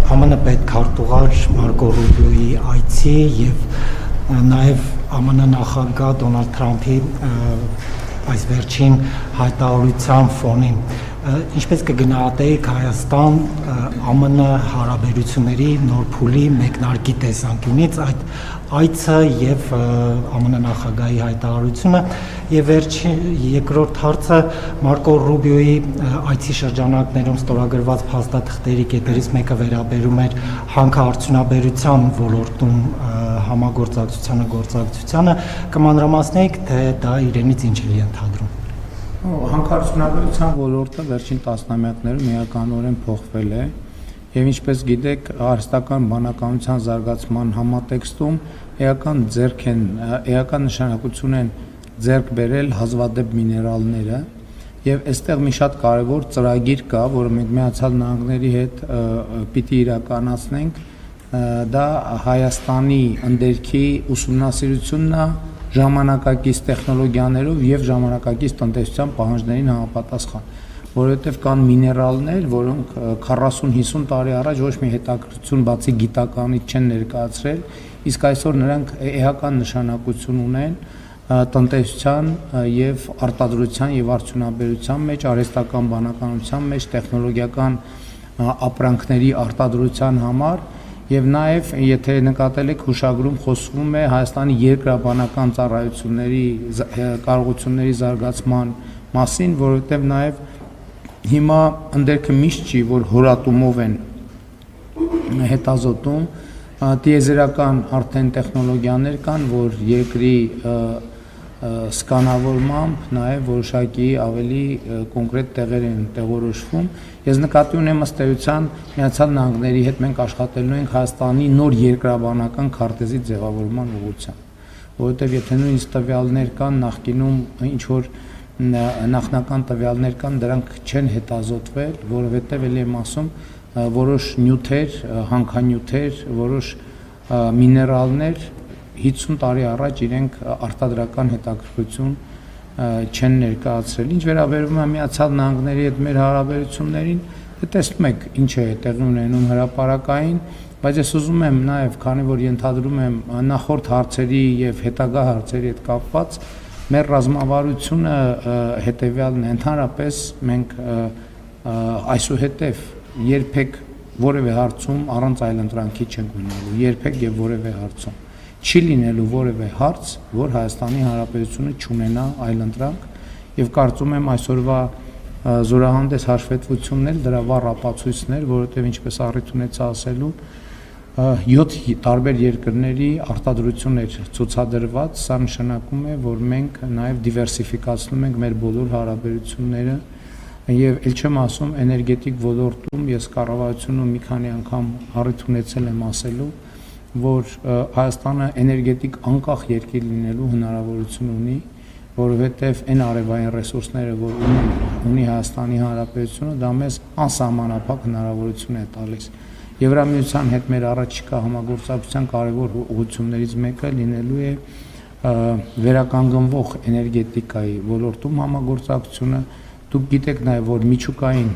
ԱՄՆ պետքարտուղար Մարկո Ռուբիոյի այցի եւ նաեւ ԱՄՆ նախագահ Դոնալդ Թրամփի այս վերջին հայտարարության ֆոնին ինչպես կգնահատեիք Հայաստան ԱՄՆ հարաբերությունների նոր փուլի մեկնարկի տեսանկյունից այդ այցը եւ ԱՄՆ նախագահի հայտարարությունը եւ երկրորդ հարցը Մարկո Ռուբիոյի այցի շրջանակներում ստորագրված փաստաթղթերի կետերից մեկը վերաբերում էր հանքարդյունաբերության ոլորտում համագործակցությանը կմանրամասնեիք թե դա իրենից ինչ է ենթադրում Հանքարդյունաբերության ոլորտը վերջին տասնամյակներում էականորեն փոխվել է եւ ինչպես գիտեք արհեստական բանականության զարգացման համատեքստում էական նշանակություն են ձեռք բերել հազվադեպ միներալները եւ այստեղ մի շատ կարեւոր ծրագիր կա, որը մենք Միացյալ Նահանգների հետ պիտի իրականացնենք դա Հայաստանի ընդերքի ուսումնասիրությունն է ժամանակակից տեխնոլոգիաներով եւ ժամանակակից տնտեսության պահանջներին համապատասխան, որովհետեւ կան միներալներ, որոնք 40-50 տարի առաջ ոչ մի հետաքրքրություն բացի գիտականից չեն ներկայացրել, իսկ այսօր նրանք էական նշանակություն ունեն տնտեսության եւ արտադրության եւ արդյունաբերության մեջ, արհեստական բանականության մեջ, տեխնոլոգիական ապրանքների արտադրության համար Եվ նաև, եթե նկատել եք հուշագրում խոսվում է Հայաստանի երկրաբանական ծառայությունների կարողությունների զարգացման մասին, որովհետև նաև հիմա ընդերքը միշտ չի, որ հորատումով են հետազոտում, տիեզերական արդեն տեխնոլոգիաներ կան, որ երկրի սկանավորմամբ նաև որոշակի ավելի կոնկրետ տեղեր են տեղորոշվում Ես նկատի ունեմ ըստ էության Միացյալ Նահանգների հետ մենք աշխատելու ենք Հայաստանի նոր երկրաբանական քարտեզի ձևավորման ուղղությամբ որովհետև եթե նույնիսկ տվյալներ կան նախկինում ինչ որ նախնական տվյալներ կան դրանք չեն հետազոտվել որովհետև ելի եմ ասում որոշ նյութեր հանքանյութեր որոշ միներալներ 50 տարի առաջ իրենք արտադրական հետաքրքրություն չեն ներկայացրել ինչ վերաբերում է Միացյալ Նահանգների հետ մեր հարաբերություններին դե տեսնում եք ինչ է տեղի ունենում հրապարակային բայց ես ուզում եմ նաև քանի որ ենթադրում եմ նախորդ հարցերի եւ հետագա հարցերի հետ կապված մեր ռազմավարությունը հետեւյալն է ընդհանրապես մենք այսուհետև երբեք որևէ հարցում առանց այլընտրանքի չենք ունենալու երբեք եւ որևէ հարցում չի լինելու որևէ հարց, որ Հայաստանի Հանրապետությունը չունենա այլընտրանք եւ կարծում եմ այսօրվա զորահանդես հաշվետվություններ դրա վառ ապացույցներ, որովհետեւ ինչպես առիթ ունեցա ասելու 7 տարբեր երկրների արտադրություններ ցուցադրված, սա նշանակում է, որ մենք նաեւ դիվերսիֆիկացնում ենք մեր բոլոր հարաբերությունները եւ ել չեմ ասում էներգետիկ ոլորտում ես կառավարությունում մի քանի անգամ առիթ ունեցել եմ ասելու որ Հայաստանը էներգետիկ անկախ երկիր լինելու հնարավորություն ունի, որովհետև այն արևային ռեսուրսները, որ ունի Հայաստանի Հանրապետությունը, դա մեզ անսահմանափակ հնարավորություն է տալիս։ Եվրամիության հետ մեր առաջիկա համագործակցության կարևոր ուղղություններից մեկը լինելու է վերականգնվող էներգետիկայի ոլորտում համագործակցությունը։ Դուք գիտեք նաև, որ միջուկային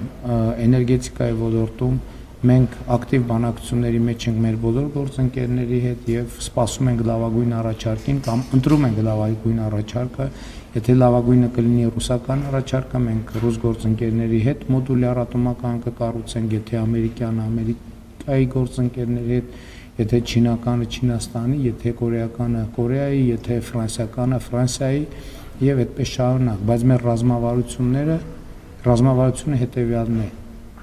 էներգետիկայի ոլորտում Մենք ակտիվ բանակցությունների մեջ ենք մեր բոլոր գործընկերների հետ եւ սպասում ենք լավագույն առաջարկին կամ ընտրում ենք լավագույն առաջարկը, եթե լավագույնը կլինի ռուսական առաջարկը, մենք ռուս գործընկերների հետ մոդուլյար ատոմական կկառուցենք, եթե ամերիկայի գործընկերների հետ, եթե չինականը Չինաստանի, եթե կորեականը Կորեայի, եթե ֆրանսիականը Ֆրանսիայի եւ այդպես շարունակ, բայց մեր ռազմավարությունը հետեւյալն է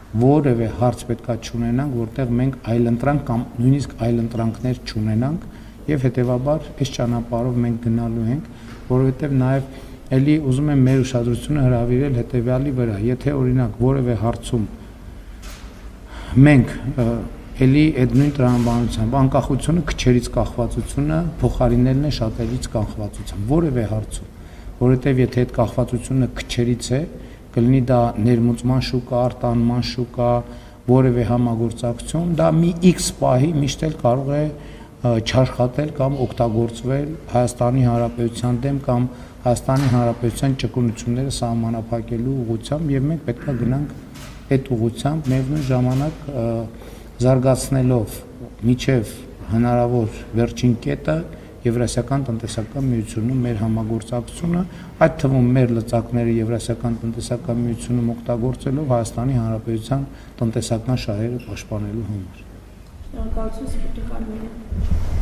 որևէ հարց պետքա չունենանք, որտեղ մենք այլընտրանք կամ նույնիսկ այլընտրանքներ չունենանք եւ հետեւաբար այս ճանապարհով մենք գնալու ենք, որովհետեւ նաեւ ելի ուզում եմ մեր ուշադրությունը հրավիրել հետեւյալի վրա, եթե օրինակ որևէ հարցում մենք ելի այդ նույն տրամաբանությամբ անկախությունը քչերից կախվածությունը փոխարինելն է շատերից կախվածությամբ որևէ հարցում, որովհետեւ եթե այդ կախվածությունը քչերից է կլինի դա ներմուծման շուկա, արտանման շուկա, որևէ համագործակցություն, դա մի X պահի միշտ էլ կարող է չաշխատել կամ օգտագործվել Հայաստանի Հանրապետության դեմ կամ Հայաստանի Հանրապետության ճկունությունները սահմանափակելու ուղղությամբ եւ մենք պետք է գնանք այդ ուղղությամբ, միևնույն ժամանակ զարգացնելով միջև հնարավոր վերջին կետը Եվրասիական տնտեսական միությունում մեր համագործակցությունը, այդ թվում մեր լծակները Եվրասիական տնտեսական միությունում օգտագործելով Հայաստանի Հանրապետության տնտեսական շահերը պաշտպանելու համար։ Շնորհակալություն, Սպիտակ Արմենը։